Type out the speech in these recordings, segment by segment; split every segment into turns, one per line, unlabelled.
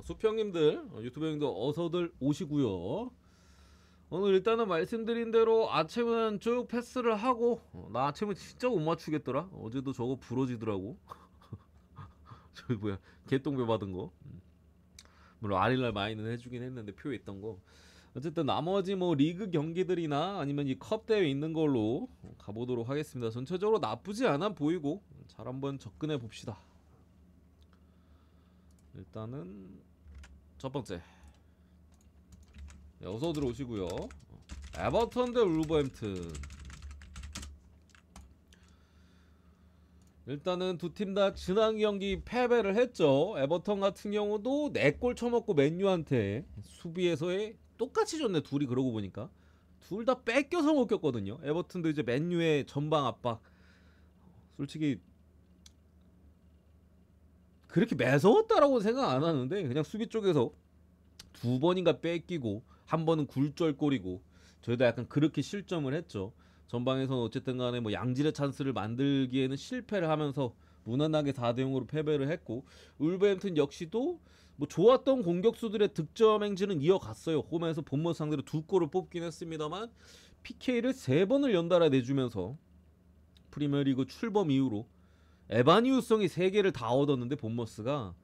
수평님들, 유튜브 형님들 어서들 오시고요. 오늘 일단은 말씀드린 대로 아침은 쭉 패스를 하고 나 아침은 진짜 못 맞추겠더라. 어제도 저거 부러지더라고. 저기 뭐야 개똥배 받은 거. 물론 아릴날 마이는 해주긴 했는데 표에 있던 거. 어쨌든 나머지 뭐 리그 경기들이나 아니면 이 컵 대회 있는 걸로 가보도록 하겠습니다. 전체적으로 나쁘지 않아 보이고 잘 한번 접근해 봅시다. 일단은 첫 번째 어서 들어오시고요. 에버턴 대 울버햄튼. 일단은 두 팀 다 지난 경기 패배를 했죠. 에버턴 같은 경우도 4골 쳐먹고 맨유한테 수비에서의 똑같이 졌네. 둘이 그러고 보니까 둘 다 뺏겨서 먹혔거든요. 에버턴도 이제 맨유의 전방 압박 솔직히 그렇게 매서웠다라고 생각 안 하는데 그냥 수비 쪽에서 두 번인가 뺏기고 한 번은 굴절골이고 저희도 약간 그렇게 실점을 했죠. 전방에서는 어쨌든 간에 뭐 양질의 찬스를 만들기에는 실패를 하면서 무난하게 4대 0으로 패배를 했고 울버햄튼 역시도 뭐 좋았던 공격수들의 득점 행진은 이어갔어요. 홈에서 본머스 상대로 2골을 뽑긴 했습니다만 PK를 3번을 연달아 내주면서 프리미어리그 출범 이후로 에바니우성이 3개를 다 얻었는데 본머스가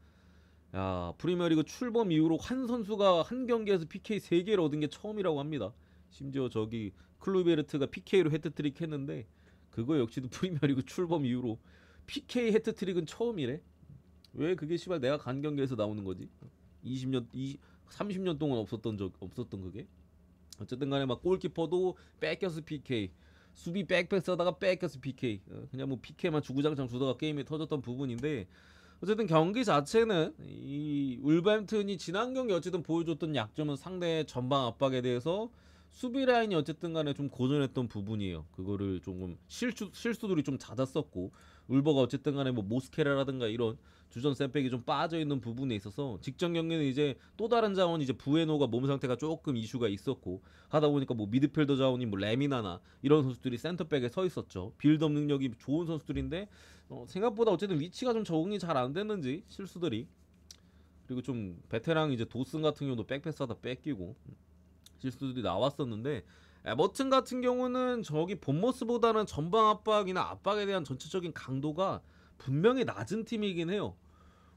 야 프리미어리그 출범 이후로 한 선수가 한 경기에서 PK 3개를 얻은 게 처음이라고 합니다. 심지어 저기 클루베르트가 PK로 해트트릭 했는데 그거 역시도 프리미어리그 출범 이후로 PK 해트트릭은 처음이래. 왜 그게 씨발 내가 간 경기에서 나오는 거지? 20년 30년 동안 없었던 그게. 어쨌든 간에 막 골키퍼도 뺏겨서 PK, 수비 백패스 하다가 뺏겨서 PK. 그냥 뭐 PK만 주구장창 주다가 게임이 터졌던 부분인데 어쨌든 경기 자체는 이 울버햄튼이 지난 경기 어쨌든 보여줬던 약점은 상대의 전방 압박에 대해서 수비 라인이 어쨌든 간에 좀 고전했던 부분이에요. 그거를 조금 실수들이 좀 잦았었고 울버가 어쨌든 간에 뭐 모스케라라든가 이런 주전 샌백이 좀 빠져있는 부분에 있어서 직전 경기는 이제 또 다른 자원 이제 부에노가 몸 상태가 조금 이슈가 있었고 하다 보니까 뭐 미드필더 자원이 뭐 레미나나 이런 선수들이 센터백에 서 있었죠. 빌드업 능력이 좋은 선수들인데 생각보다 어쨌든 위치가 좀 적응이 잘 안 됐는지 실수들이 그리고 좀 베테랑 이제 도슨 같은 경우도 백패스하다 뺏기고 실수들이 나왔었는데 에버튼 같은 경우는 저기 본머스보다는 전방 압박이나 압박에 대한 전체적인 강도가 분명히 낮은 팀이긴 해요.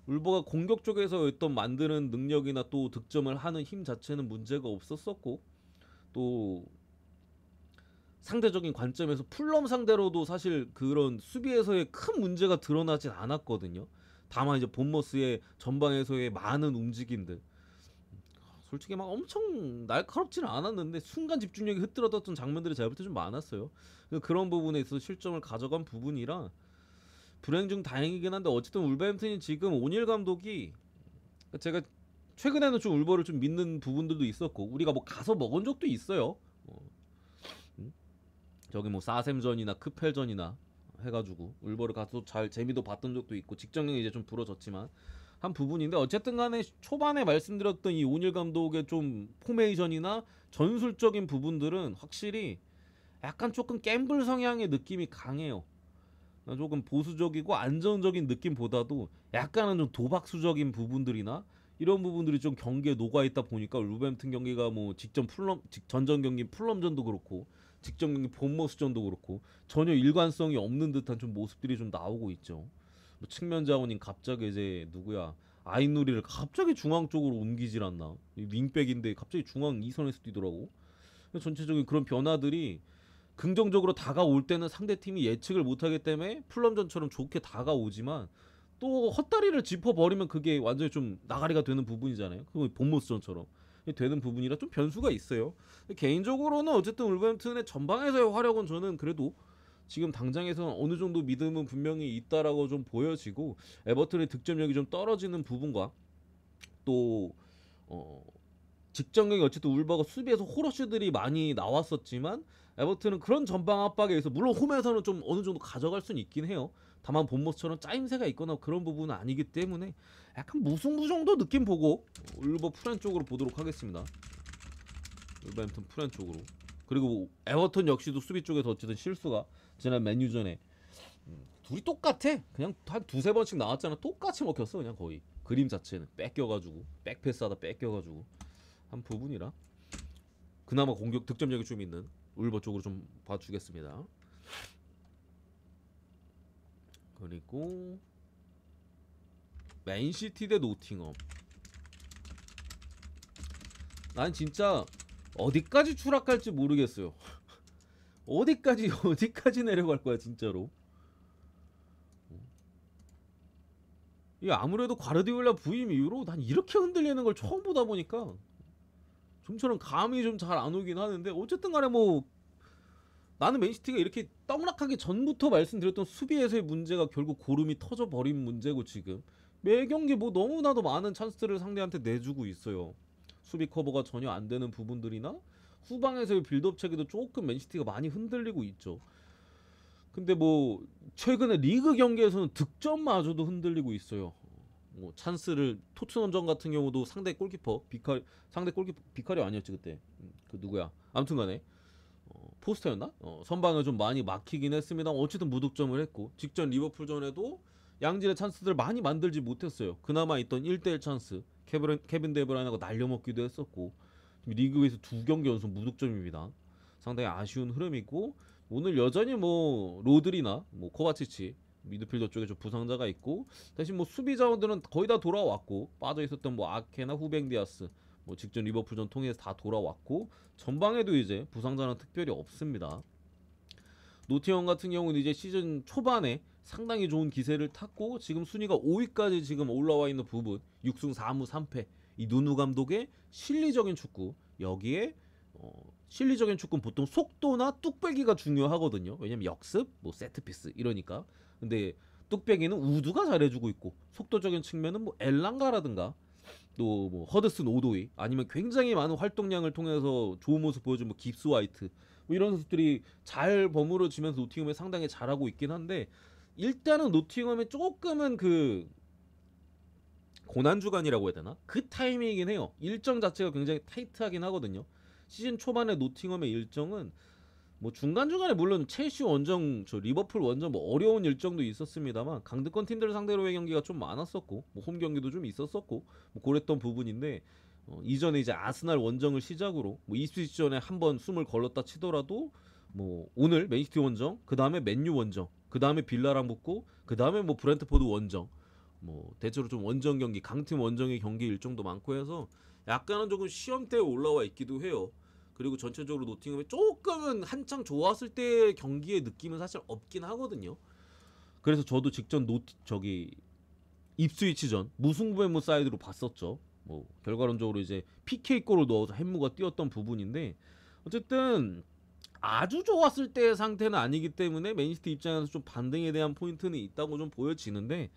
울버가 공격 쪽에서 어떤 만드는 능력이나 또 득점을 하는 힘 자체는 문제가 없었었고 또 상대적인 관점에서 풀럼 상대로도 사실 그런 수비에서의 큰 문제가 드러나진 않았거든요. 다만 이제 본머스의 전방에서의 많은 움직임들 솔직히 막 엄청 날카롭지는 않았는데 순간 집중력이 흐트러졌던 장면들이 제가 볼 때 좀 많았어요. 그런 부분에 있어서 실점을 가져간 부분이라 불행 중 다행이긴 한데 어쨌든 울버햄튼이 지금 오닐 감독이 제가 최근에는 좀 울버를 좀 믿는 부분들도 있었고 우리가 뭐 가서 먹은 적도 있어요. 저기 뭐 사셈전이나 크펠전이나 해가지고 울버를 가서 잘 재미도 봤던 적도 있고 직전경이 이제 좀 부러졌지만 한 부분인데 어쨌든 간에 초반에 말씀드렸던 이 오닐 감독의 좀 포메이션이나 전술적인 부분들은 확실히 약간 조금 갬블 성향의 느낌이 강해요. 조금 보수적이고 안정적인 느낌보다도 약간은 좀 도박수적인 부분들이나 이런 부분들이 좀 경기에 녹아있다 보니까 울버햄튼 경기가 뭐 전전 경기 풀럼전도 그렇고 직전 경기 본머스전도 그렇고 전혀 일관성이 없는 듯한 좀 모습들이 좀 나오고 있죠. 뭐 측면 자원인 갑자기 이제 누구야 아이누리를 갑자기 중앙 쪽으로 옮기질 않나. 윙백인데 갑자기 중앙 2선에서 뛰더라고. 전체적인 그런 변화들이 긍정적으로 다가올 때는 상대팀이 예측을 못하기 때문에 플럼전처럼 좋게 다가오지만 또 헛다리를 짚어버리면 그게 완전히 좀 나가리가 되는 부분이잖아요. 그거 본모스전처럼 되는 부분이라 좀 변수가 있어요. 개인적으로는 어쨌든 울버햄튼의 전방에서의 활약은 저는 그래도 지금 당장에서는 어느 정도 믿음은 분명히 있다라고 좀 보여지고 에버튼의 득점력이 좀 떨어지는 부분과 또 직전 경기 어쨌든 울버가 수비에서 호러쉬들이 많이 나왔었지만 에버튼은 그런 전방 압박에 의해서 물론 홈에서는 좀 어느 정도 가져갈 수는 있긴 해요. 다만 본모스처럼 짜임새가 있거나 그런 부분은 아니기 때문에 약간 무승부 정도 느낌 보고 울버 프렌 쪽으로 보도록 하겠습니다. 울버햄튼 프렌 쪽으로. 그리고 에버턴 역시도 수비 쪽에서 어쨌든 실수가 지난 맨유전에 둘이 똑같아. 그냥 한 두세 번씩 나왔잖아. 똑같이 먹혔어 그냥 거의. 그림 자체는 뺏겨가지고 백패스하다 뺏겨가지고 한 부분이라 그나마 공격 득점력이 좀 있는 울버 쪽으로 좀 봐주겠습니다. 그리고 맨시티 대 노팅엄. 난 진짜 어디까지 추락할지 모르겠어요. 어디까지 내려갈 거야 진짜로. 이 아무래도 과르디올라 부임 이후로 난 이렇게 흔들리는 걸 처음 보다 보니까 좀처럼 감이 좀 잘 안 오긴 하는데, 어쨌든 간에 뭐 나는 맨시티가 이렇게 떡락하기 전부터 말씀드렸던 수비에서의 문제가 결국 고름이 터져버린 문제고, 지금 매 경기 뭐 너무나도 많은 찬스를 상대한테 내주고 있어요. 수비 커버가 전혀 안 되는 부분들이나 후방에서의 빌드업 체계도 조금 맨시티가 많이 흔들리고 있죠. 근데 뭐 최근에 리그 경기에서는 득점마저도 흔들리고 있어요. 뭐 찬스를 토트넘전 같은 경우도 상대 골키퍼 비카리 아니었지 그때. 그 누구야? 아무튼간에 포스터였나? 선방을 좀 많이 막히긴 했습니다. 어쨌든 무득점을 했고, 직전 리버풀전에도 양질의 찬스들을 많이 만들지 못했어요. 그나마 있던 1대1 찬스 케빈 데브라이너가 날려먹기도 했었고, 리그에서 2경기 연속 무득점입니다. 상당히 아쉬운 흐름이고, 오늘 여전히 뭐 로드리나 뭐 코바치치 미드필더 쪽에 좀 부상자가 있고, 대신 뭐 수비 자원들은 거의 다 돌아왔고, 빠져 있었던 뭐 아케나 후뱅 디아스 뭐 직전 리버풀전 통해서 다 돌아왔고, 전방에도 이제 부상자는 특별히 없습니다. 노팅엄 같은 경우는 이제 시즌 초반에 상당히 좋은 기세를 탔고, 지금 순위가 5위까지 지금 올라와 있는 부분, 6승 4무 3패. 이 누누 감독의 실리적인 축구, 여기에 실리적인 축구는 보통 속도나 뚝배기가 중요하거든요. 왜냐면 역습, 뭐 세트피스 이러니까. 근데 뚝배기는 우두가 잘해주고 있고, 속도적인 측면은 뭐 엘랑가라든가 또 뭐 허드슨 오도이, 아니면 굉장히 많은 활동량을 통해서 좋은 모습 보여준 뭐 깁스 화이트, 뭐 이런 선수들이 잘 버무려지면서 노팅엄에 상당히 잘하고 있긴 한데, 일단은 노팅엄에 조금은 그 고난주간이라고 해야 되나? 그 타이밍이긴 해요. 일정 자체가 굉장히 타이트하긴 하거든요. 시즌 초반에 노팅엄의 일정은 뭐 중간중간에 물론 첼시 원정, 저 리버풀 원정 뭐 어려운 일정도 있었습니다만, 강등권 팀들 상대로의 경기가 좀 많았었고, 뭐 홈 경기도 좀 있었었고, 뭐 그랬던 부분인데, 이전에 이제 아스날 원정을 시작으로 뭐 이스위치전에 한번 숨을 걸렀다 치더라도, 뭐 오늘 맨시티 원정, 그 다음에 맨유 원정, 그 다음에 빌라랑 붙고, 그 다음에 뭐 브렌트포드 원정, 뭐 대체로 좀 원정 경기, 강팀 원정의 경기 일정도 많고 해서 약간은 조금 시험대에 올라와 있기도 해요. 그리고 전체적으로 노팅엄이 조금은 한창 좋았을 때 경기의 느낌은 사실 없긴 하거든요. 그래서 저도 직전 입스위치전 무승부의 사이드로 봤었죠. 뭐 결과론적으로 이제 PK골을 넣어서 햄무가 뛰었던 부분인데, 어쨌든 아주 좋았을 때의 상태는 아니기 때문에 맨시티 입장에서 좀 반등에 대한 포인트는 있다고 좀 보여지는데,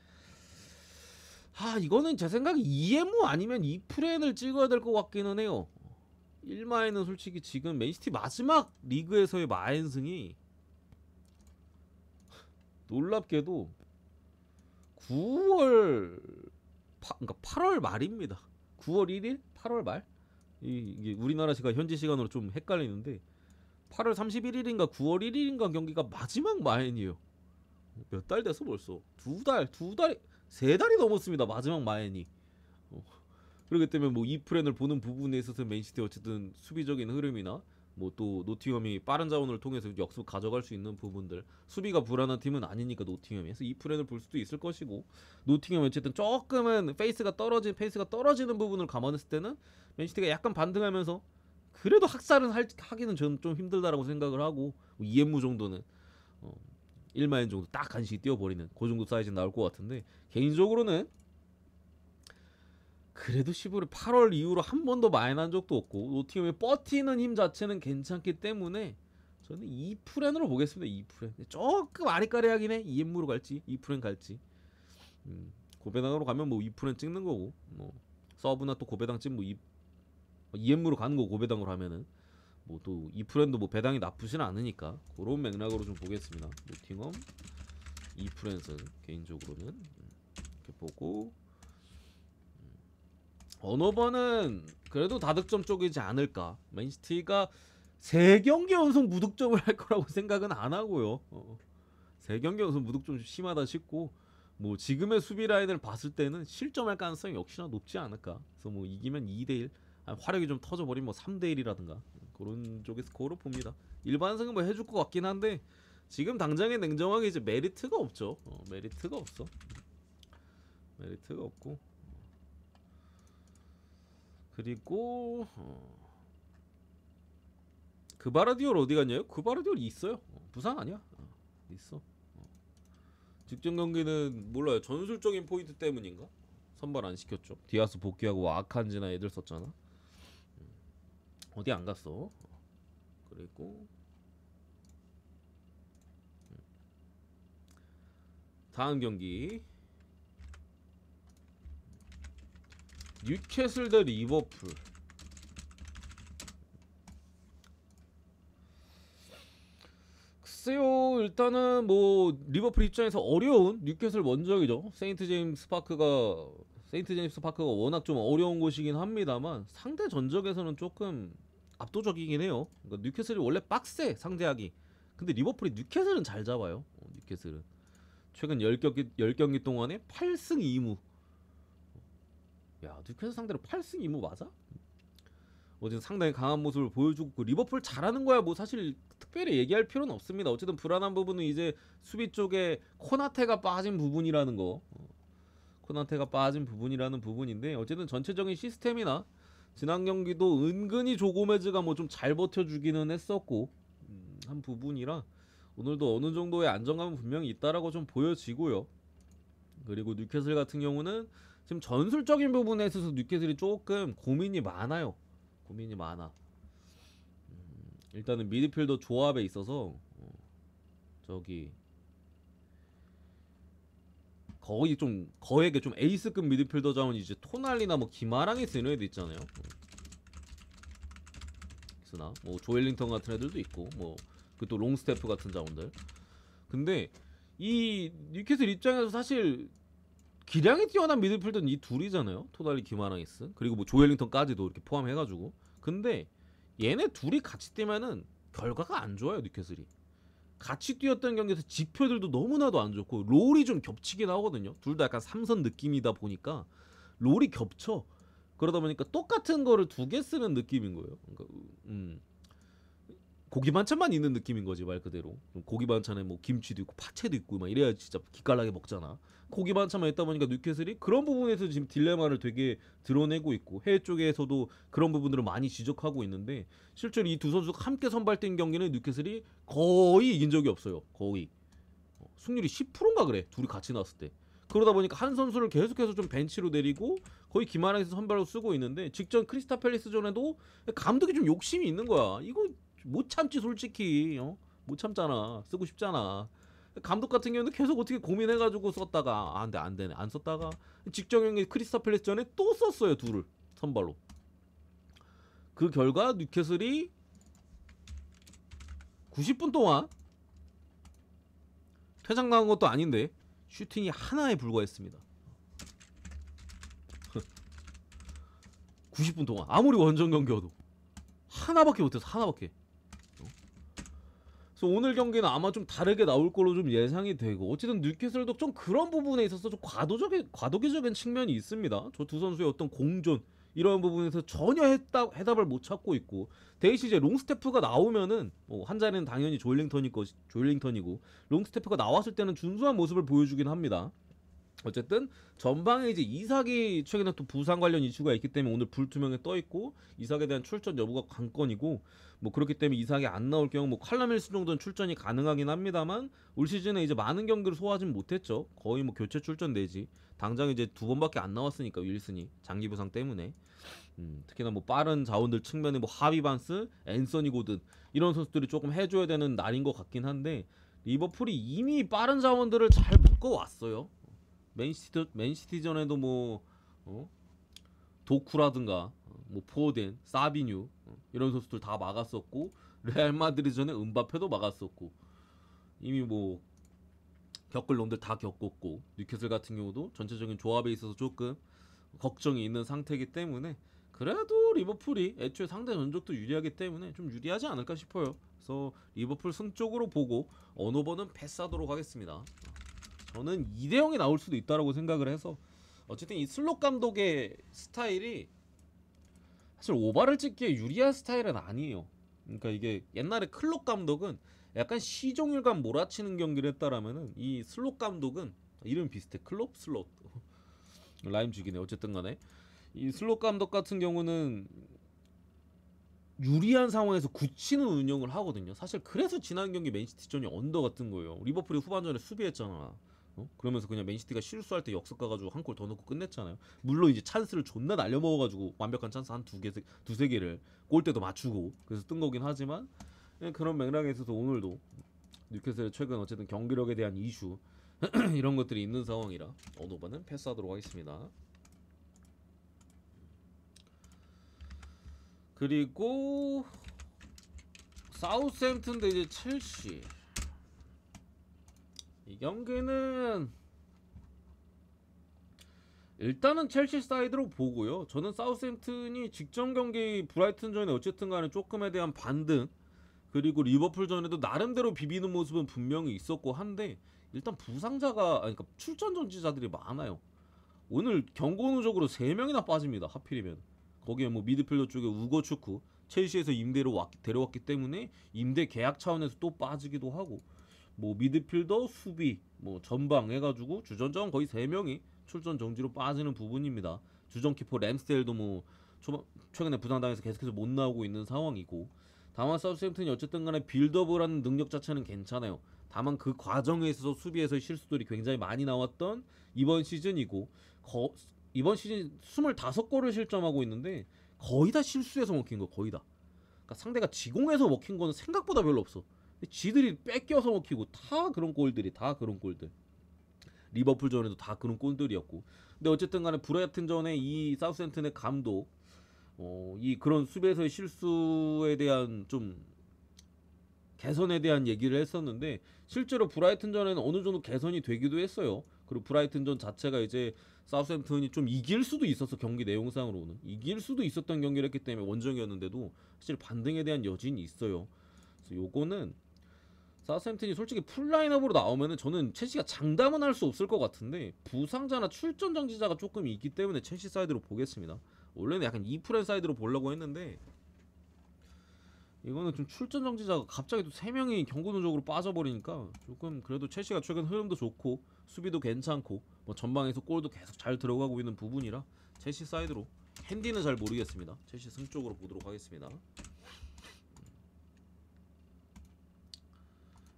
이거는 제 생각에 EMU 아니면 이프렌을 찍어야 될 것 같기는 해요. 1마에는 솔직히 지금 맨시티 마지막 리그에서의 마엔승이 놀랍게도 그러니까 8월 말입니다. 9월 1일? 8월 말? 이게 우리나라 시간 현지 시간으로 좀 헷갈리는데, 8월 31일인가 9월 1일인가 경기가 마지막 마엔이에요. 몇 달 돼서 벌써 세 달이 넘었습니다. 마지막 마엔이. 그렇기 때문에 뭐 이프렌을 보는 부분에 있어서 맨시티 어쨌든 수비적인 흐름이나 뭐 또 노팅엄이 빠른 자원을 통해서 역습 가져갈 수 있는 부분들, 수비가 불안한 팀은 아니니까 노팅엄이, 그래서 이프렌을 볼 수도 있을 것이고, 노팅엄이 어쨌든 조금은 페이스가 떨어지는 부분을 감안했을 때는 맨시티가 약간 반등하면서 그래도 학살은 하기는 저는 좀 힘들다라고 생각을 하고, 뭐 EMU 정도는 1마인 정도 딱 간신히 뛰어버리는 그 정도 사이즈 나올 것 같은데, 개인적으로는 그래도 8월 이후로 한 번도 마이너한 적도 없고, 노팅엄이 버티는 힘 자체는 괜찮기 때문에 저는 2프렌으로 보겠습니다. 2프렌 조금 아리까리하긴 해. EM으로 갈지 2프렌 갈지. 고배당으로 가면 뭐 2프렌 찍는 거고, 뭐 서브나 또 고배당 찍 뭐 EM으로 가는 거 고배당으로 하면은 뭐 또 2프렌도 뭐 배당이 나쁘진 않으니까, 그런 맥락으로 좀 보겠습니다. 노팅엄 2프렌은 개인적으로는 이렇게 보고, 언어번은 그래도 다득점 쪽이지 않을까. 맨시티가 3경기 연속 무득점을 할 거라고 생각은 안 하고요. 3경기 연속 무득점 좀 심하다 싶고, 뭐 지금의 수비 라인을 봤을 때는 실점할 가능성이 역시나 높지 않을까. 그래서 뭐 이기면 2대1, 화력이 좀 터져버리면 뭐 3대1이라든가 그런 쪽의 스코어로 봅니다. 일반승은 뭐 해줄 것 같긴 한데 지금 당장에 냉정하게 이제 메리트가 없죠. 메리트가 없어. 메리트가 없고. 그리고 그바라디올 어디 갔냐요? 그바라디올 있어요. 부상 아니야? 있어. 직전 경기는 몰라요. 전술적인 포인트 때문인가? 선발 안 시켰죠. 디아스 복귀하고 아칸지나 애들 썼잖아. 어디 안 갔어. 그리고 다음 경기 뉴캐슬 대 리버풀. 글쎄요, 일단은 뭐 리버풀 입장에서 어려운 뉴캐슬 원정이죠. 세인트 제임스 파크가 워낙 좀 어려운 곳이긴 합니다만 상대 전적에서는 조금 압도적이긴 해요. 그러니까 뉴캐슬이 원래 빡세 상대하기. 근데 리버풀이 뉴캐슬은 잘 잡아요. 뉴캐슬은 최근 10경기 동안에 8승 2무. 야, 뉴캐슬 상대로 8승 2무 맞아? 어쨌든 상당히 강한 모습을 보여주고 그 리버풀 잘하는 거야 뭐 사실 특별히 얘기할 필요는 없습니다. 어쨌든 불안한 부분은 이제 수비 쪽에 코나테가 빠진 부분이라는 거. 코나테가 빠진 부분이라는 부분인데 어쨌든 전체적인 시스템이나 지난 경기도 은근히 조고메즈가 뭐 좀 잘 버텨주기는 했었고 한 부분이라 오늘도 어느 정도의 안정감은 분명히 있다라고 좀 보여지고요. 그리고 뉴캐슬 같은 경우는 지금 전술적인 부분에 있어서 뉴캐슬이 조금 고민이 많아요. 고민이 많아. 일단은 미드필더 조합에 있어서 저기 거에게 좀 에이스급 미드필더 자원이 이제 토날리나 뭐 기마랑이 쓰는 애들 있잖아요. 스나 뭐 조엘링턴 같은 애들도 있고 뭐 그 또 롱스태프 같은 자원들. 근데 이 뉴캐슬 입장에서 사실 기량이 뛰어난 미드필더는 이 둘이잖아요. 토날리 기마랑이스 그리고 뭐 조엘링턴까지도 이렇게 포함해가지고. 근데 얘네 둘이 같이 뛰면은 결과가 안 좋아요. 뉴캐슬이 같이 뛰었던 경기에서 지표들도 너무나도 안 좋고 롤이 좀 겹치긴 하거든요. 둘 다 약간 삼선 느낌이다 보니까 롤이 겹쳐. 그러다 보니까 똑같은 거를 두 개 쓰는 느낌인 거예요. 그러니까 고기 반찬만 있는 느낌인 거지 말 그대로. 고기 반찬에 뭐 김치도 있고 파채도 있고 막 이래야 진짜 기깔나게 먹잖아. 고기 반찬만 있다 보니까 뉴캐슬이 그런 부분에서 지금 딜레마를 되게 드러내고 있고 해외 쪽에서도 그런 부분들을 많이 지적하고 있는데 실제로 이 두 선수가 함께 선발된 경기는 뉴캐슬이 거의 이긴 적이 없어요. 거의 승률이 10%인가 그래. 둘이 같이 나왔을 때. 그러다 보니까 한 선수를 계속해서 좀 벤치로 내리고 거의 기마랑에서 선발로 쓰고 있는데 직전 크리스탈 팰리스전에도 감독이 좀 욕심이 있는 거야. 이거 못 참지 솔직히. 못 참잖아. 쓰고 싶잖아. 감독 같은 경우는 계속 어떻게 고민해가지고 썼다가 근데 안 되네. 안 썼다가 직전 경기 크리스탈 팰리스 전에 또 썼어요. 둘을 선발로. 그 결과 뉴캐슬이 90분 동안 퇴장당한 것도 아닌데 슈팅이 하나에 불과했습니다. 90분 동안 아무리 원정 경기여도 하나밖에 못해서 하나밖에. 그래서 오늘 경기는 아마 좀 다르게 나올 걸로 좀 예상이 되고 어쨌든 뉴캐슬도 좀 그런 부분에 있어서 좀 과도기적인 측면이 있습니다. 저 두 선수의 어떤 공존 이런 부분에서 전혀 해답을 못 찾고 있고 대신 이제 롱스태프가 나오면은 한 자리는 당연히 조엘링턴이고 롱스태프가 나왔을 때는 준수한 모습을 보여주긴 합니다. 어쨌든 전방에 이제 이삭이 최근에 또 부상 관련 이슈가 있기 때문에 오늘 불투명에 떠 있고 이삭에 대한 출전 여부가 관건이고 뭐 그렇기 때문에 이삭이 안 나올 경우 뭐 칼럼 윌슨 정도는 출전이 가능하긴 합니다만 올 시즌에 이제 많은 경기를 소화하진 못했죠. 거의 뭐 교체 출전 내지 당장 이제 2번밖에 안 나왔으니까 윌슨이 장기 부상 때문에 특히나 뭐 빠른 자원들 측면에 뭐 하비 반스, 앤서니 고든 이런 선수들이 조금 해줘야 되는 날인 것 같긴 한데 리버풀이 이미 빠른 자원들을 잘 묶어왔어요. 맨시티전에도 뭐 도쿠라든가 뭐 포덴, 사비뉴 이런 선수들 다 막았었고 레알 마드리드전에 은바페도 막았었고 이미 뭐 겪을 놈들 다 겪었고 뉴캐슬 같은 경우도 전체적인 조합에 있어서 조금 걱정이 있는 상태이기 때문에 그래도 리버풀이 애초에 상대 전적도 유리하기 때문에 좀 유리하지 않을까 싶어요. 그래서 리버풀 승 쪽으로 보고 어느 번은 패스하도록 하겠습니다. 저는 2대 0이 나올 수도 있다라고 생각을 해서 어쨌든 이 슬롯 감독의 스타일이 사실 오바를 찍기에 유리한 스타일은 아니에요. 그러니까 이게 옛날에 클록 감독은 약간 시종일관 몰아치는 경기를 했다라면은 이 슬롯 감독은 이름 비슷해. 클롭 슬롯 라임 죽이네. 어쨌든 간에 이 슬롯 감독 같은 경우는 유리한 상황에서 굳히는 운영을 하거든요. 사실 그래서 지난 경기 맨시티전이 언더 같은 거예요. 리버풀이 후반전에 수비했잖아. 그러면서 그냥 맨시티가 실수할 때 역습 가가지고 한 골 더 넣고 끝냈잖아요. 물론 이제 찬스를 존나 날려먹어가지고 완벽한 찬스 한 두세 개를 골대도 맞추고 그래서 뜬 거긴 하지만 그런 맥락에 있어서 오늘도 뉴캐슬의 최근 어쨌든 경기력에 대한 이슈 이런 것들이 있는 상황이라 어느 번은 패스하도록 하겠습니다. 그리고 사우스햄튼 대 이제 첼시 이 경기는 일단은 첼시 사이드로 보고요. 저는 사우스햄튼이 직전 경기 브라이튼전에 어쨌든 간에 조금에 대한 반등 그리고 리버풀전에도 나름대로 비비는 모습은 분명히 있었고 한데 일단 부상자가 그러니까 출전 정지자들이 많아요. 오늘 경고 누적으로 3명이나 빠집니다. 하필이면 거기에 뭐 미드필더 쪽에 우거축구 첼시에서 임대로 데려왔기 때문에 임대 계약 차원에서 또 빠지기도 하고 뭐 미드필더 수비 뭐 전방 해가지고 주전자원 거의 3명이 출전 정지로 빠지는 부분입니다. 주전 키퍼 램스데일도 뭐 최근에 부상당해서 계속해서 못 나오고 있는 상황이고 다만 사우스햄튼이 어쨌든 간에 빌드업을 하는 능력 자체는 괜찮아요. 다만 그 과정에 있어서 수비에서의 실수들이 굉장히 많이 나왔던 이번 시즌이고 이번 시즌 25골을 실점하고 있는데 거의 다 실수해서 먹힌 거 거의 다. 그러니까 상대가 지공해서 먹힌 거는 생각보다 별로 없어. 지들이 뺏겨서 먹히고 다 그런 골들이 다 그런 골들. 리버풀전에도 다 그런 골들이었고. 근데 어쨌든 간에 브라이튼전에 이 사우스햄튼의 감독 이 그런 수비에서의 실수에 대한 좀 개선에 대한 얘기를 했었는데 실제로 브라이튼전에는 어느 정도 개선이 되기도 했어요. 그리고 브라이튼전 자체가 이제 사우스햄튼이 좀 이길 수도 있었어. 경기 내용상으로는 이길 수도 있었던 경기를 했기 때문에 원정이었는데도 사실 반등에 대한 여진이 있어요. 그래서 요거는 사우스햄튼이 솔직히 풀라인업으로 나오면은 저는 첼시가 장담은 할 수 없을 것 같은데 부상자나 출전 정지자가 조금 있기 때문에 첼시 사이드로 보겠습니다. 원래는 약간 2프렌 사이드로 보려고 했는데 이거는 좀 출전 정지자가 갑자기 또 3명이 경고 누적으로 빠져버리니까 조금 그래도 첼시가 최근 흐름도 좋고 수비도 괜찮고 뭐 전방에서 골도 계속 잘 들어가고 있는 부분이라 첼시 사이드로 핸디는 잘 모르겠습니다. 첼시 승 쪽으로 보도록 하겠습니다.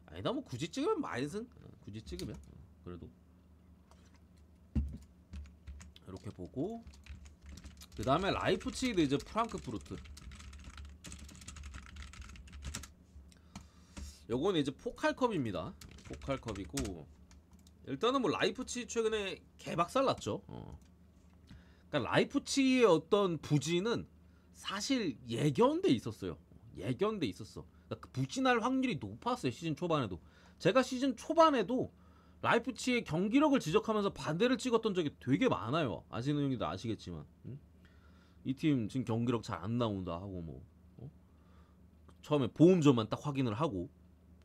아니다 뭐 굳이 찍으면 마이승 굳이 찍으면 그래도 이렇게 보고 그 다음에 라이프치히드 이제 프랑크푸르트 요거는 이제 포칼컵입니다. 포칼컵이고 일단은 뭐 라이프치히 최근에 개박살 났죠. 그러니까 라이프치히의 어떤 부진은 사실 예견돼 있었어요. 예견돼 있었어. 그러니까 부진할 확률이 높았어요. 시즌 초반에도. 제가 시즌 초반에도 라이프치히의 경기력을 지적하면서 반대를 찍었던 적이 되게 많아요. 아시는 형님도 아시겠지만 이 팀 지금 경기력 잘 안 나온다 하고 뭐 처음에 보험전만 딱 확인을 하고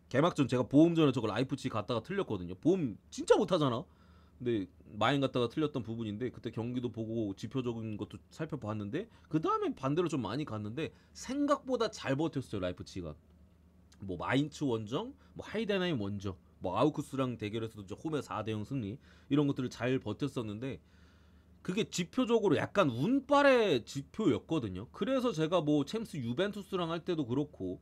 개막전 제가 보험전에 저거 라이프치히 갔다가 틀렸거든요. 보험 진짜 못하잖아. 근데 마인 갔다가 틀렸던 부분인데 그때 경기도 보고 지표적인 것도 살펴봤는데 그 다음에 반대로 좀 많이 갔는데 생각보다 잘 버텼어요. 라이프치히가 뭐 마인츠 원정, 뭐 하이덴하임 원정, 뭐 아우크스랑 대결에서도 이제 홈에 4대0 승리 이런 것들을 잘 버텼었는데 그게 지표적으로 약간 운빨의 지표였거든요. 그래서 제가 뭐 챔스 유벤투스랑 할 때도 그렇고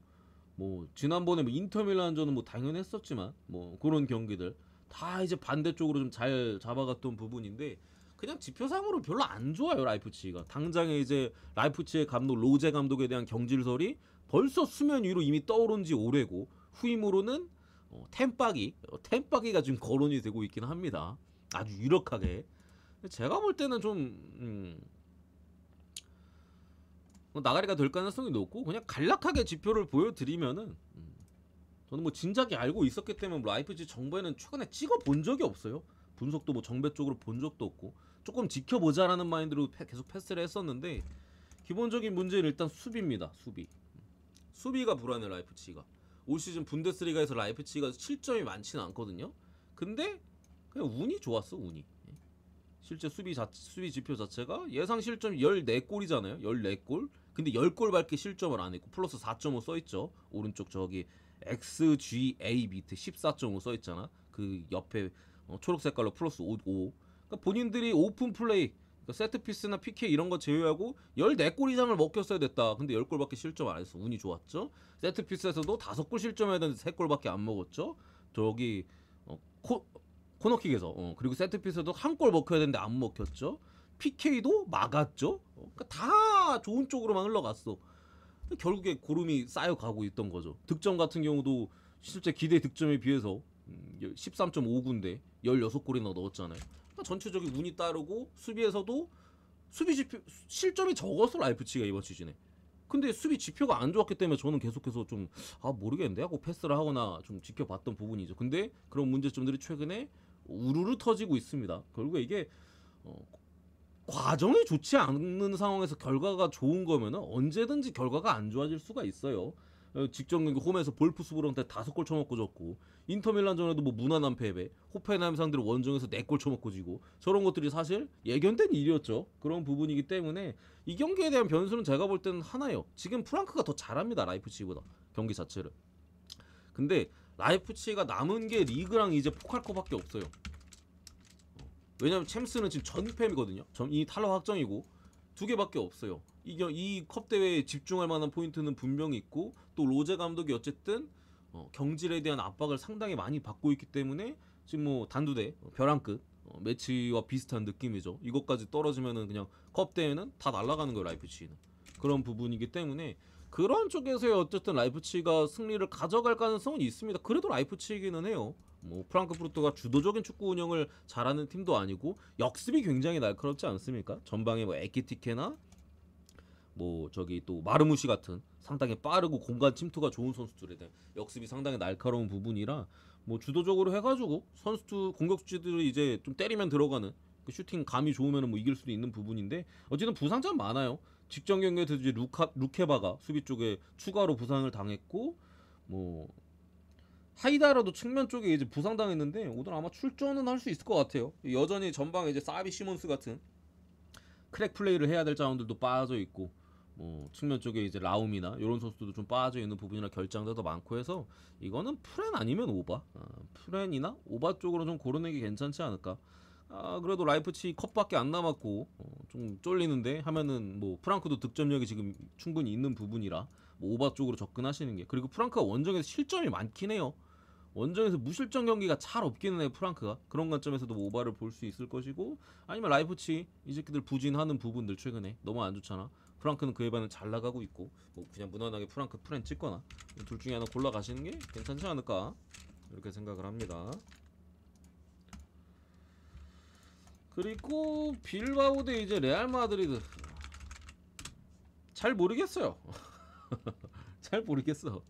뭐 지난번에 뭐 인터밀란전은 뭐 당연했었지만 뭐 그런 경기들 다 이제 반대쪽으로 좀 잘 잡아갔던 부분인데 그냥 지표상으로 별로 안 좋아요. 라이프치히가 당장에 이제 라이프치히의 감독 로제 감독에 대한 경질설이 벌써 수면 위로 이미 떠오른 지 오래고 후임으로는 템빠기가 지금 거론이 되고 있긴 합니다. 아주 유력하게. 제가 볼 때는 좀 나가리가 될 가능성이 높고 그냥 간략하게 지표를 보여드리면은 저는 뭐 진작에 알고 있었기 때문에 라이프치히 정배는 최근에 찍어본 적이 없어요. 분석도 뭐 정배 쪽으로 본 적도 없고 조금 지켜보자라는 마인드로 계속 패스를 했었는데 기본적인 문제는 일단 수비입니다. 수비가 불안해. 라이프치히가 올 시즌 분데스리가에서 라이프치히가 실점이 많지는 않거든요. 근데 그냥 운이 좋았어, 운이. 실제 수비 지표 자체가 예상 실점 14골이잖아요. 14골. 근데 10골밖에 실점을 안 했고 플러스 4.5 써 있죠. 오른쪽 저기 XGA 밑에 14.5 써 있잖아. 그 옆에 초록 색깔로 플러스 5. 그러니까 본인들이 오픈 플레이, 그러니까 세트 피스나 PK 이런 거 제외하고 14골 이상을 먹혔어야 됐다. 근데 10골밖에 실점 안 했어. 운이 좋았죠. 세트 피스에서도 5골 실점해야 되는데 3골밖에 안 먹었죠. 저기 코너킥에서 그리고 세트피스도 한 골 먹혀야 되는데 안 먹혔죠. PK도 막았죠. 그러니까 다 좋은 쪽으로만 흘러갔어. 결국에 고름이 쌓여가고 있던 거죠. 득점 같은 경우도 실제 기대 득점에 비해서 13.5구인데 16골이나 넣었잖아요. 그러니까 전체적인 운이 따르고 수비에서도 수비 지표 실점이 적었어 라이프치히가 이번 시즌에. 근데 수비 지표가 안 좋았기 때문에 저는 계속해서 좀 모르겠는데 하고 패스를 하거나 좀 지켜봤던 부분이죠. 근데 그런 문제점들이 최근에 우르르 터지고 있습니다. 결국에 이게 과정이 좋지 않는 상황에서 결과가 좋은 거면은 언제든지 결과가 안 좋아질 수가 있어요. 직전 경기 홈에서 볼프스부르한테 5골 쳐먹고 졌고 인터밀란전에도 뭐 무난한 패배, 호펜하임 상대로 원정에서 4골 쳐먹고 지고 저런 것들이 사실 예견된 일이었죠. 그런 부분이기 때문에 이 경기에 대한 변수는 제가 볼 때는 하나예요. 지금 프랑크가 더 잘합니다. 라이프치히보다 경기 자체를. 근데 라이프치히가 남은 게 리그랑 이제 포칼컵밖에 없어요. 왜냐면 챔스는 지금 전패이거든요. 이 탈락 확정이고 2개밖에 없어요. 이 컵 대회에 집중할 만한 포인트는 분명히 있고 또 로제 감독이 어쨌든 경질에 대한 압박을 상당히 많이 받고 있기 때문에 지금 뭐 단두대 벼랑 끝 매치와 비슷한 느낌이죠. 이것까지 떨어지면은 그냥 컵 대회는 다 날아가는 거예요. 라이프치히는 그런 부분이기 때문에 그런 쪽에서의 어쨌든 라이프치히가 승리를 가져갈 가능성은 있습니다. 그래도 라이프치히기는 해요. 뭐 프랑크푸르트가 주도적인 축구 운영을 잘하는 팀도 아니고 역습이 굉장히 날카롭지 않습니까? 전방에 뭐 에키티케나 뭐 저기 또 마르무시 같은 상당히 빠르고 공간 침투가 좋은 선수들에 대한 역습이 상당히 날카로운 부분이라 뭐 주도적으로 해가지고 선수 공격수들이 이제 좀 때리면 들어가는 그 슈팅 감이 좋으면 뭐 이길 수도 있는 부분인데 어쨌든 부상자는 많아요. 직전 경기에서 이제 루케바가 수비 쪽에 추가로 부상을 당했고 뭐 하이다라도 측면 쪽에 이제 부상당했는데 오늘 아마 출전은 할 수 있을 것 같아요. 여전히 전방에 이제 사비 시몬스 같은 크랙 플레이를 해야 될 자원들도 빠져 있고 뭐 측면 쪽에 이제 라움이나 이런 선수들도 좀 빠져 있는 부분이나 결장자도 많고 해서 이거는 프렌 아니면 오바, 프렌이나 오바 쪽으로 좀 고르내기 괜찮지 않을까. 그래도 라이프치히 컵밖에 안 남았고 좀 쫄리는데 하면은 뭐 프랑크도 득점력이 지금 충분히 있는 부분이라 뭐 오바 쪽으로 접근하시는 게. 그리고 프랑크가 원정에서 실점이 많긴 해요. 원정에서 무실점 경기가 잘 없기는 해 프랑크가. 그런 관점에서도 뭐 오바를 볼 수 있을 것이고 아니면 라이프치히 이 새끼들 부진하는 부분들 최근에 너무 안 좋잖아. 프랑크는 그에 반해 잘 나가고 있고 뭐 그냥 무난하게 프랑크 프렌 찍거나 둘 중에 하나 골라 가시는 게 괜찮지 않을까 이렇게 생각을 합니다. 그리고 빌바오 대 이제 레알 마드리드 잘 모르겠어요. 잘 모르겠어.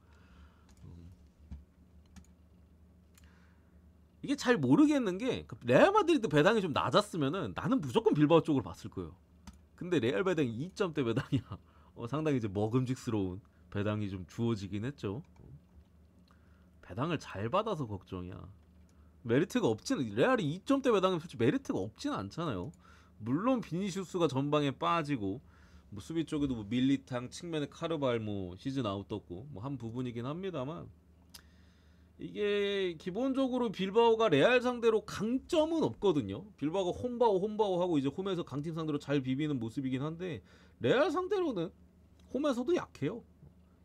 이게 잘 모르겠는 게 레알 마드리드 배당이 좀 낮았으면은 나는 무조건 빌바오 쪽으로 봤을 거예요. 근데 레알 배당이 2점대 배당이야. 상당히 이제 먹음직스러운 배당이 좀 주어지긴 했죠. 배당을 잘 받아서 걱정이야. 메리트가 없지는 레알이 2점대 배당은 솔직히 메리트가 없지는 않잖아요. 물론 비니시우스가 전방에 빠지고 뭐 수비 쪽에도 뭐 밀리탕 측면에 카르발 뭐 시즌 아웃 떴고 뭐 한 부분이긴 합니다만 이게 기본적으로 빌바오가 레알 상대로 강점은 없거든요. 빌바오가 홈바오 하고 이제 홈에서 강팀 상대로 잘 비비는 모습이긴 한데 레알 상대로는 홈에서도 약해요.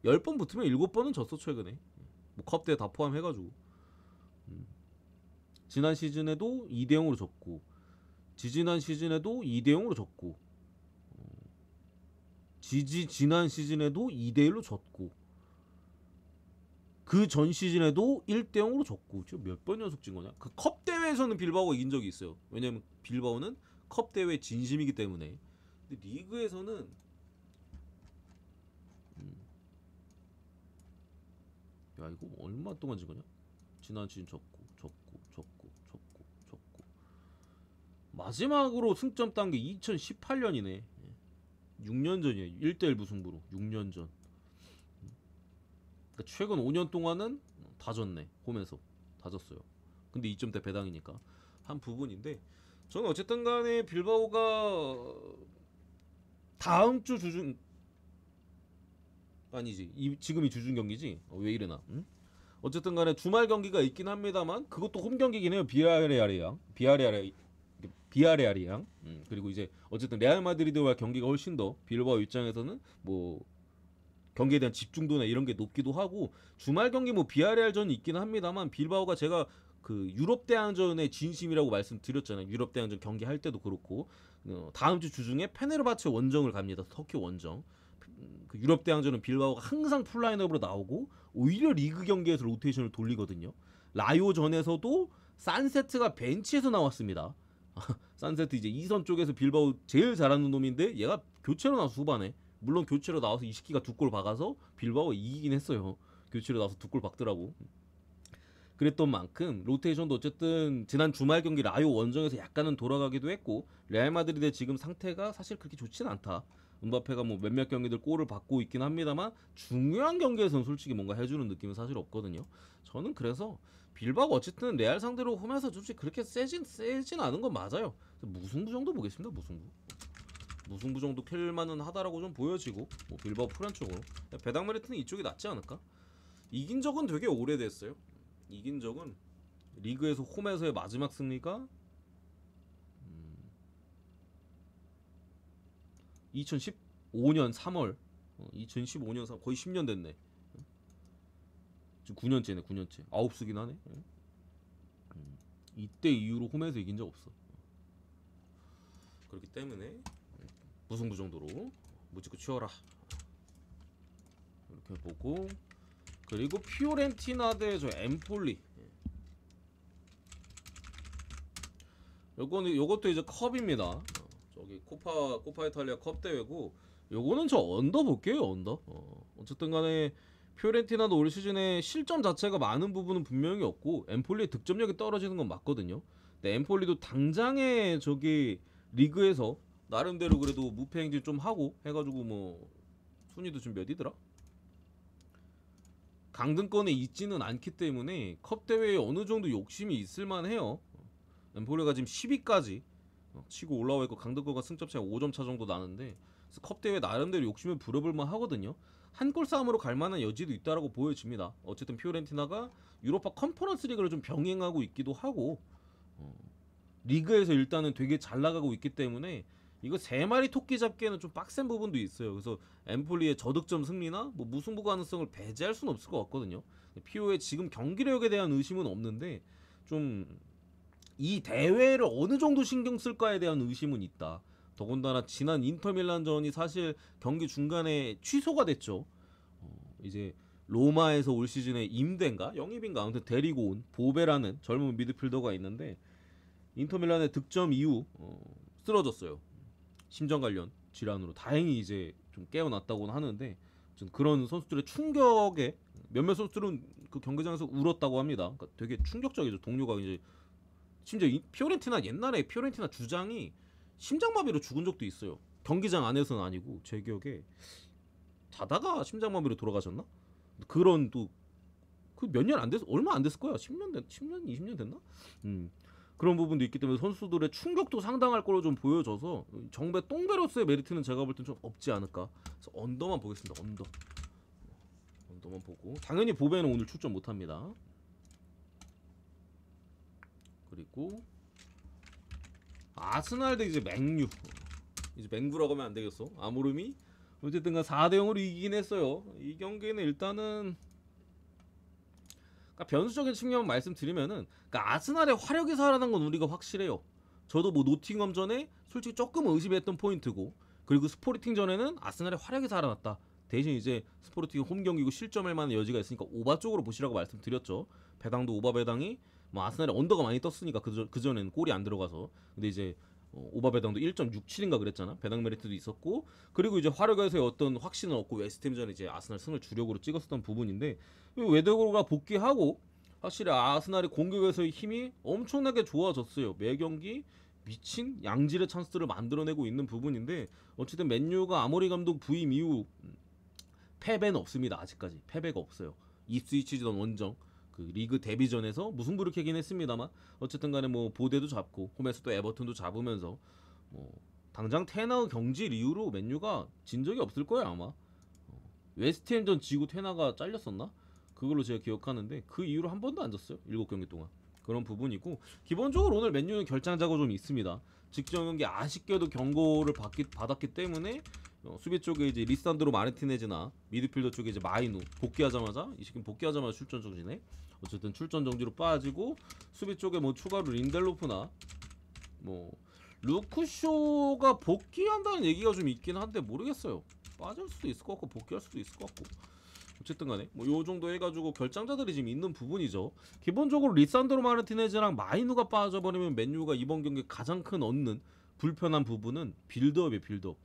10번 붙으면 7번은 졌어 최근에. 뭐 컵대 다 포함해가지고. 지난 시즌에도 2대0으로 졌고 지지난 시즌에도 2대0으로 졌고 지난 시즌에도 2대1로 졌고 그 전 시즌에도 1대0으로 졌고 지금 몇 번 연속 진 거냐? 그 컵 대회에서는 빌바오가 이긴 적이 있어요. 왜냐면 빌바오는 컵 대회 진심이기 때문에. 근데 리그에서는 야 이거 얼마 동안 진 거냐? 지난 시즌 졌고 마지막으로 승점 딴 게 2018년이네. 6년 전이에요. 1대1 무승부로 6년 전. 그러니까 최근 5년 동안은 다 졌네. 홈에서 다 졌어요. 근데 2점대 배당이니까 한 부분인데 저는 어쨌든 간에 빌바오가 다음 주 주중 아니지 지금이 주중 경기지 왜 이래나 어쨌든 간에 주말 경기가 있긴 합니다만 그것도 홈 경기긴 해요. 비아레알이랑 그리고 이제 어쨌든 레알 마드리드와 경기가 훨씬 더 빌바오 입장에서는 뭐 경기에 대한 집중도나 이런 게 높기도 하고 주말 경기 뭐 비아레알전이 있긴 합니다만 빌바오가 제가 그 유럽 대항전의 진심이라고 말씀드렸잖아요. 유럽 대항전 경기할 때도 그렇고 다음 주 주중에 페네르바체 원정을 갑니다. 터키 원정. 그 유럽 대항전은 빌바오가 항상 풀라인업으로 나오고 오히려 리그 경기에서 로테이션을 돌리거든요. 라요전에서도 산세트가 벤치에서 나왔습니다. 산세트 이제 2선 쪽에서 빌바오 제일 잘하는 놈인데 얘가 교체로 나와서 후반에 물론 교체로 나와서 이시키가 두 골 박아서 빌바오가 이기긴 했어요. 교체로 나와서 두 골 박더라고. 그랬던 만큼 로테이션도 어쨌든 지난 주말 경기 라요 원정에서 약간은 돌아가기도 했고 레알 마드리드의 지금 상태가 사실 그렇게 좋진 않다. 음바페가 뭐 몇몇 경기들 골을 받고 있긴 합니다만 중요한 경기에서는 솔직히 뭔가 해주는 느낌은 사실 없거든요. 저는 그래서 빌바오가 어쨌든 레알 상대로 홈에서 솔직히 그렇게 세진 않은 건 맞아요. 무승부 정도 보겠습니다. 무승부 정도 캘만은 하다라고 좀 보여지고 뭐 빌바오 프란 쪽으로 배당 메리트는 이쪽이 낫지 않을까? 이긴 적은 되게 오래됐어요. 이긴 적은 리그에서 홈에서의 마지막 승리가 2015년 3월 2015년 3월 거의 10년 됐네. 지금 9년째네 9년째 9수긴 하네. 이때 이후로 홈에서 이긴 적 없어. 그렇기 때문에 무승부 정도로 무지고 치워라 이렇게 보고 그리고 피오렌티나 대 저 엠폴리 요것도 이제 컵입니다. 저기 코파 이탈리아 컵 대회고 요거는 저 언더 볼게요. 언더 어쨌든 간에 피오렌티나도 올 시즌에 실점 자체가 많은 부분은 분명히 없고 엠폴리의 득점력이 떨어지는 건 맞거든요. 근데 엠폴리도 당장에 저기 리그에서 나름대로 그래도 무패 행진 좀 하고 해가지고 뭐 순위도 지금 몇이더라? 강등권에 있지는 않기 때문에 컵 대회에 어느 정도 욕심이 있을만 해요. 엠폴리가 지금 10위까지 치고 올라와 있고 강등권과 승점 차이가 5점 차 정도 나는데 컵 대회 나름대로 욕심을 부려볼만 하거든요. 한 골 싸움으로 갈 만한 여지도 있다라고 보여집니다. 어쨌든 피오렌티나가 유로파 컨퍼런스 리그를 좀 병행하고 있기도 하고 리그에서 일단은 되게 잘 나가고 있기 때문에 이거 세 마리 토끼 잡기에는 좀 빡센 부분도 있어요. 그래서 엠폴리의 저득점 승리나 뭐 무승부 가능성을 배제할 수는 없을 것 같거든요. 피오의 지금 경기력에 대한 의심은 없는데 좀 이 대회를 어느 정도 신경 쓸까에 대한 의심은 있다. 더군다나 지난 인터밀란전이 사실 경기 중간에 취소가 됐죠. 이제 로마에서 올 시즌에 임대인가 영입인가 아무튼 데리고 온 보베라는 젊은 미드필더가 있는데 인터밀란의 득점 이후 쓰러졌어요. 심장 관련 질환으로 다행히 이제 좀 깨어났다고는 하는데 그런 선수들의 충격에 몇몇 선수들은 그 경기장에서 울었다고 합니다. 그러니까 되게 충격적이죠. 동료가 이제 심지어 피오렌티나 옛날에 피오렌티나 주장이 심장마비로 죽은 적도 있어요. 경기장 안에서는 아니고 제 기억에 자다가 심장마비로 돌아가셨나? 그런 또 그 몇 년 안 됐 얼마 안 됐을 거야. 10년 20년 됐나? 그런 부분도 있기 때문에 선수들의 충격도 상당할 거로 좀 보여져서 정배 똥배로스의 메리트는 제가 볼 땐 좀 없지 않을까. 그래서 언더만 보겠습니다. 언더만 보고 당연히 보베는 오늘 출전 못합니다. 그리고 아스날 대 이제 맥뉴. 이제 맹구라고 하면 안 되겠어. 아모름이 어쨌든간 4대0으로 이기긴 했어요. 이 경기는 일단은 그러니까 변수적인 측면 말씀드리면은 그러니까 아스날의 화력이 살아난 건 우리가 확실해요. 저도 뭐 노팅엄 전에 솔직히 조금 의심했던 포인트고 그리고 스포르팅 전에는 아스날의 화력이 살아났다. 대신 이제 스포르팅 홈 경기고 실점할 만한 여지가 있으니까 오바 쪽으로 보시라고 말씀드렸죠. 배당도 오바 배당이 뭐 아스날에 언더가 많이 떴으니까 그전에는 골이 안 들어가서 근데 이제 오바 배당도 1.67인가 그랬잖아. 배당 메리트도 있었고 그리고 이제 화력에서의 어떤 확신을 얻고 웨스트햄전에 이제 아스날 승을 주력으로 찍었었던 부분인데 웨더고가 복귀하고 확실히 아스날의 공격에서의 힘이 엄청나게 좋아졌어요. 매 경기 미친 양질의 찬스들을 만들어내고 있는 부분인데 어쨌든 맨유가 아모리 감독 부임 이후 패배는 없습니다. 아직까지 패배가 없어요. 입스위치전 원정 그 리그 데뷔전에서 무승부를 캐긴 했습니다만 어쨌든 간에 뭐 보대도 잡고 홈에서 또 에버튼도 잡으면서 뭐 당장 테나의 경질 이후로 맨유가 진 적이 없을 거예요 아마. 웨스트햄전 지고 테나가 잘렸었나? 그걸로 제가 기억하는데 그 이후로 한 번도 안 졌어요. 7경기 동안. 그런 부분이고 기본적으로 오늘 맨유는 결장자가 좀 있습니다. 직전 경기 아쉽게도 경고를 받았기 때문에 수비 쪽에 이제 리산드로 마르티네즈나 미드필더 쪽에 이제 마이누 복귀하자마자 이 시즌 복귀하자마자 출전 정지네. 어쨌든 출전 정지로 빠지고 수비 쪽에 뭐 추가로 린델로프나 뭐 루크쇼가 복귀한다는 얘기가 좀 있긴 한데 모르겠어요. 빠질 수도 있을 것 같고 복귀할 수도 있을 것 같고 어쨌든 간에 뭐 요 정도 해가지고 결장자들이 지금 있는 부분이죠. 기본적으로 리산드로 마르티네즈랑 마이누가 빠져버리면 맨유가 이번 경기 가장 큰 얻는 불편한 부분은 빌드업이에요. 빌드업.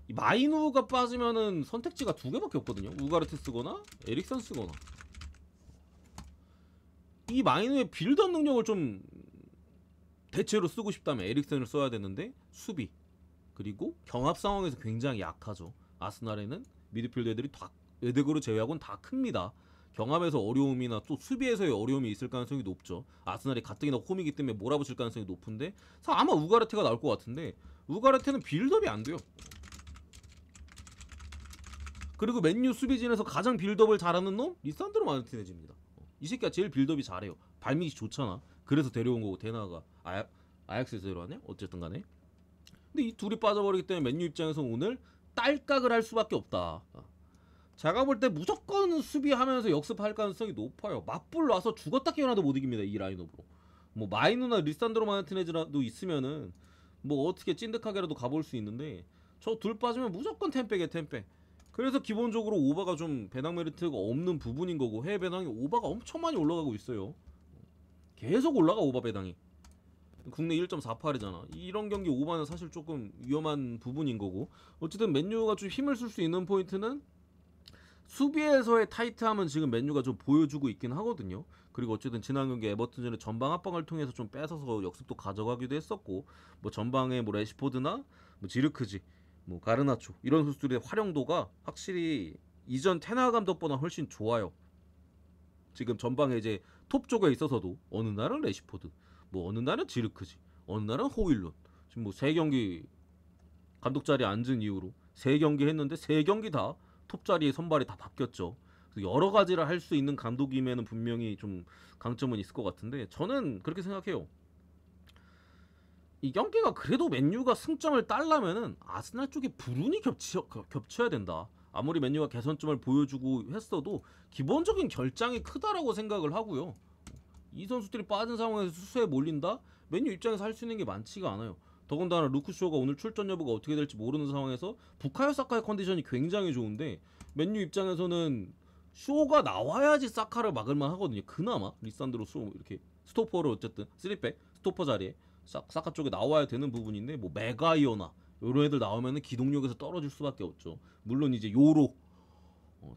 이 마이누가 빠지면은 선택지가 두 개밖에 없거든요. 우가르트 쓰거나 에릭슨 쓰거나. 이 마이누의 빌드업 능력을 좀 대체로 쓰고 싶다면 에릭슨을 써야 되는데 수비 그리고 경합 상황에서 굉장히 약하죠. 아스날에는 미드필더 애들이 다 에데거를 제외하고는 다 큽니다. 경합에서 어려움이나 또 수비에서의 어려움이 있을 가능성이 높죠. 아스날이 가뜩이나 홈이기 때문에 몰아붙일 가능성이 높은데 아마 우가르테가 나올 것 같은데 우가르테는 빌드업이 안 돼요. 그리고 맨유 수비진에서 가장 빌드업을 잘하는 놈? 리산드로 마르티네즈입니다. 이 새끼가 제일 빌드업이 잘해요. 발밑이 좋잖아. 그래서 데려온 거고 테나가 아약스에서 데려왔네? 어쨌든 간에 근데 이 둘이 빠져버리기 때문에 맨유 입장에서 오늘 딸깍을 할 수밖에 없다. 제가 볼 때 무조건 수비하면서 역습할 가능성이 높아요. 맞불 놔서 죽었다 깨어나도 못 이깁니다. 이 라인업으로. 뭐 마이누나 리산드로 마르티네즈라도 있으면은 뭐 어떻게 찐득하게라도 가볼 수 있는데 저 둘 빠지면 무조건 템백에 템백. 그래서 기본적으로 오바가 좀 배당 메리트가 없는 부분인 거고 해외 배당이 오바가 엄청 많이 올라가고 있어요. 계속 올라가 오바 배당이. 국내 1.48이잖아. 이런 경기 오바는 사실 조금 위험한 부분인 거고 어쨌든 맨유가 좀 힘을 쓸 수 있는 포인트는 수비에서의 타이트함은 지금 맨유가 좀 보여주고 있긴 하거든요. 그리고 어쨌든 지난 경기 에버튼전에 전방 압박을 통해서 좀 뺏어서 역습도 가져가기도 했었고 뭐 전방에 뭐 레시포드나 뭐 지르크지 뭐 가르나초 이런 선수들의 활용도가 확실히 이전 테나 감독보다 훨씬 좋아요. 지금 전방에 이제 톱 쪽에 있어서도 어느 날은 레시포드 뭐 어느 날은 지르크지 어느 날은 호일룬 지금 뭐 3경기 감독 자리에 앉은 이후로 3경기 했는데 3경기 다 톱 자리에 선발이 다 바뀌었죠. 그래서 여러 가지를 할 수 있는 감독이면은 분명히 좀 강점은 있을 것 같은데 저는 그렇게 생각해요. 이 경기가 그래도 맨유가 승점을 따려면은 아스날 쪽에 불운이 겹쳐야 된다. 아무리 맨유가 개선점을 보여주고 했어도 기본적인 결장이 크다라고 생각을 하고요. 이 선수들이 빠진 상황에서 수수에 몰린다? 맨유 입장에서 할 수 있는 게 많지가 않아요. 더군다나 루크쇼가 오늘 출전 여부가 어떻게 될지 모르는 상황에서 부카요 사카의 컨디션이 굉장히 좋은데 맨유 입장에서는 쇼가 나와야지 사카를 막을만 하거든요. 그나마 리산드로 쇼 이렇게 스토퍼를 어쨌든 3백 스토퍼 자리에 사카 쪽에 나와야 되는 부분인데 뭐 메가이어나 이런 애들 나오면은 기동력에서 떨어질 수밖에 없죠. 물론 이제 요로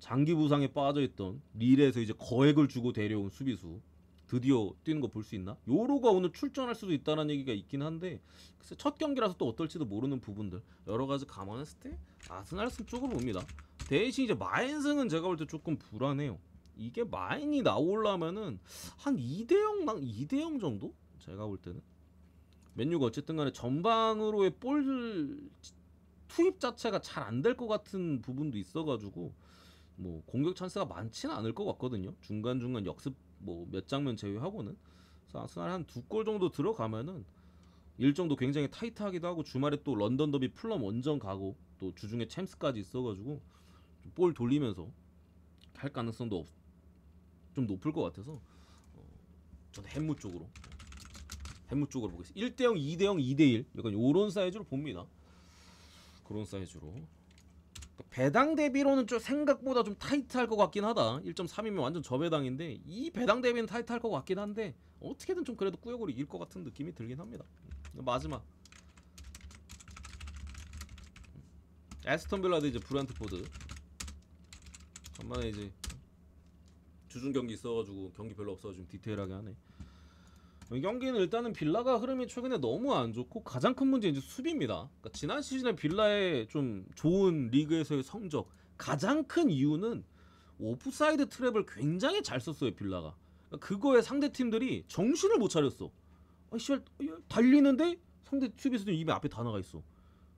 장기 부상에 빠져있던 릴에서 이제 거액을 주고 데려온 수비수 드디어 뛰는 거 볼 수 있나? 요로가 오늘 출전할 수도 있다는 얘기가 있긴 한데 글쎄 첫 경기라서 또 어떨지도 모르는 부분들 여러 가지 감안했을 때 아스날 승 쪽으로 봅니다. 대신 이제 마인승은 제가 볼 때 조금 불안해요. 이게 마인이 나오려면은 한 2대0 정도? 제가 볼 때는 맨유가 어쨌든 간에 전방으로의 볼 투입 자체가 잘 안 될 것 같은 부분도 있어가지고 뭐 공격 찬스가 많지는 않을 것 같거든요. 중간중간 역습 뭐 몇 장면 제외하고는. 그래서 아스날 한 2골 정도 들어가면은 일정도 굉장히 타이트하기도 하고 주말에 또 런던 더비 풀럼 원정 가고 또 주중에 챔스까지 있어가지고 볼 돌리면서 할 가능성도 좀 높을 것 같아서 저는 햄무 쪽으로 보겠습니다. 1대0, 2대0, 2대1 약간 요런 사이즈로 봅니다. 그런 사이즈로 배당 대비로는 좀 생각보다 좀 타이트할 것 같긴 하다. 1.3이면 완전 저배당인데 이 배당 대비는 타이트할 것 같긴 한데 어떻게든 좀 그래도 꾸역으로 이길 것 같은 느낌이 들긴 합니다. 마지막 에스턴 빌라 대 이제 브란트포드 간만에 이제 주중 경기 있어가지고 경기 별로 없어가지고 좀 디테일하게 하네. 이 경기는 일단은 빌라가 흐름이 최근에 너무 안 좋고 가장 큰 문제는 이제 수비입니다. 그러니까 지난 시즌에 빌라의 좀 좋은 리그에서의 성적 가장 큰 이유는 오프사이드 트랩을 굉장히 잘 썼어요 빌라가. 그거에 상대 팀들이 정신을 못 차렸어. 아 씨발 달리는데 상대 수비수들 입에 앞에 다 나가 있어.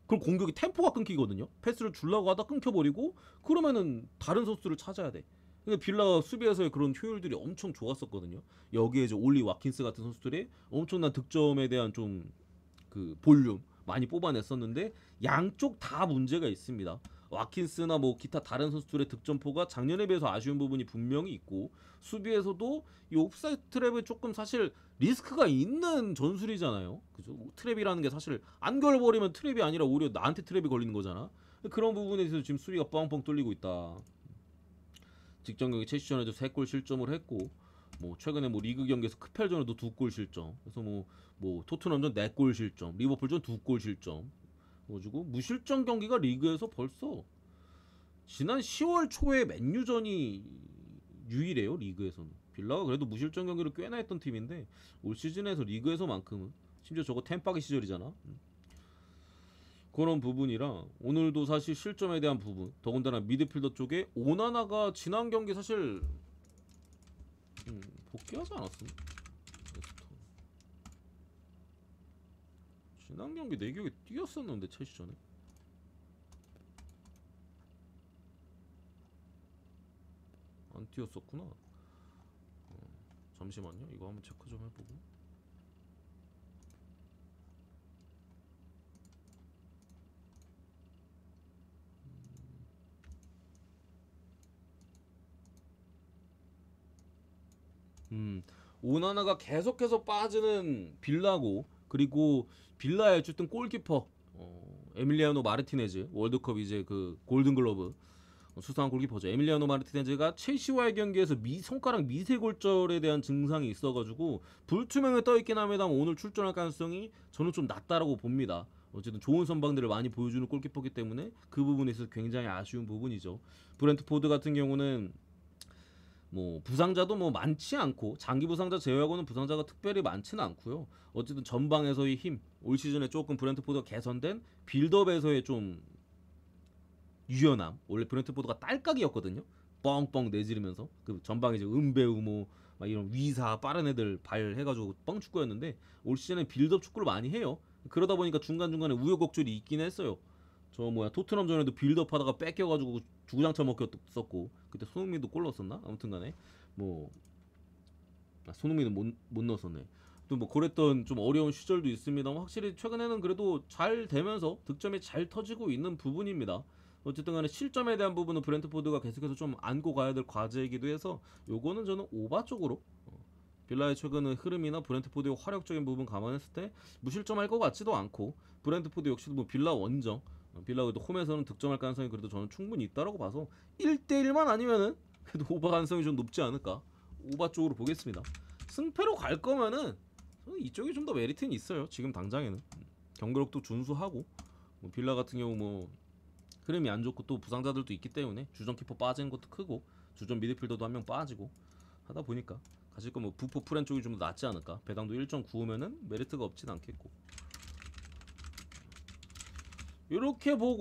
그럼 공격이 템포가 끊기거든요. 패스를 주려고 하다 끊겨버리고 그러면은 다른 선수를 찾아야 돼. 근데 빌라 수비에서의 그런 효율들이 엄청 좋았었거든요. 여기에 이제 올리 와킨스 같은 선수들이 엄청난 득점에 대한 좀 그 볼륨 많이 뽑아냈었는데 양쪽 다 문제가 있습니다. 와킨스나 뭐 기타 다른 선수들의 득점포가 작년에 비해서 아쉬운 부분이 분명히 있고 수비에서도 이 옵사이드 트랩에 조금 사실 리스크가 있는 전술이잖아요. 그죠? 트랩이라는 게 사실 안 걸버리면 트랩이 아니라 오히려 나한테 트랩이 걸리는 거잖아. 그런 부분에 있어서 지금 수비가 뻥뻥 뚫리고 있다. 직전 경기 최시전에도 3골 실점을 했고 뭐 최근에 뭐 리그 경기에서 크펠전에도 2골 실점. 그래서 뭐 토트넘전 4골 실점, 리버풀전 2골 실점. 그래가지고 무실점 경기가 리그에서 벌써 지난 10월 초에 맨유전이 유일해요 리그에서는. 빌라가 그래도 무실점 경기를 꽤나 했던 팀인데 올 시즌에서 리그에서만큼은 심지어 저거 템파기 시절이잖아. 그런 부분이라 오늘도 사실 실점에 대한 부분 더군다나 미드필더 쪽에 오나나가 지난 경기 사실 복귀하지 않았음? 지난 경기 내 기억에 뛰었었는데 첼시전에 안 뛰었었구나. 잠시만요 이거 한번 체크 좀 해보고. 오나나가 계속해서 빠지는 빌라고 그리고 빌라의 어쨌든 골키퍼 에밀리아노 마르티네즈 월드컵 이제 그 골든글러브 수상한 골키퍼죠. 에밀리아노 마르티네즈가 첼시와의 경기에서 손가락 미세골절에 대한 증상이 있어가지고 불투명에 떠있긴 합니다만 오늘 출전할 가능성이 저는 좀 낮다라고 봅니다. 어쨌든 좋은 선방들을 많이 보여주는 골키퍼기 때문에 그 부분에 있어서 굉장히 아쉬운 부분이죠. 브렌트포드 같은 경우는 뭐 부상자도 뭐 많지 않고 장기 부상자 제외하고는 부상자가 특별히 많지는 않고요. 어쨌든 전방에서의 힘, 올 시즌에 조금 브렌트포드가 개선된 빌드업에서의 좀 유연함. 원래 브렌트포드가 딸깍이었거든요. 뻥뻥 내지르면서 그 전방에 이제 은배우 막 이런 위사 빠른 애들 발 해가지고 뻥 축구였는데 올 시즌에 빌드업 축구를 많이 해요. 그러다 보니까 중간중간에 우여곡절이 있긴 했어요. 저 뭐야 토트넘전에도 빌드업 하다가 뺏겨가지고 주구장창 먹혔었고 그때 손흥민도 골 넣었었나? 아무튼간에 뭐 손흥민은 못 넣었었네. 또 뭐 그랬던 좀 어려운 시절도 있습니다만 확실히 최근에는 그래도 잘 되면서 득점이 잘 터지고 있는 부분입니다. 어쨌든 간에 실점에 대한 부분은 브렌트포드가 계속해서 좀 안고 가야 될 과제이기도 해서 요거는 저는 오바 쪽으로 빌라의 최근의 흐름이나 브렌트포드의 화력적인 부분 감안했을 때 무실점할 것 같지도 않고 브렌트포드 역시도 뭐 빌라 원정 빌라 그래도 홈에서는 득점할 가능성이 그래도 저는 충분히 있다라고 봐서 1대1만 아니면은 그래도 오바 가능성이 좀 높지 않을까. 오바 쪽으로 보겠습니다. 승패로 갈 거면은 저는 이쪽이 좀 더 메리트는 있어요. 지금 당장에는 경기력도 준수하고 뭐 빌라 같은 경우 뭐 흐름이 안 좋고 또 부상자들도 있기 때문에 주전 키퍼 빠지는 것도 크고 주전 미드필더도 한 명 빠지고 하다 보니까 가실 거뭐 부포 프렌 쪽이 좀 더 낫지 않을까. 배당도 1.95면은 메리트가 없진 않겠고 이렇게 보고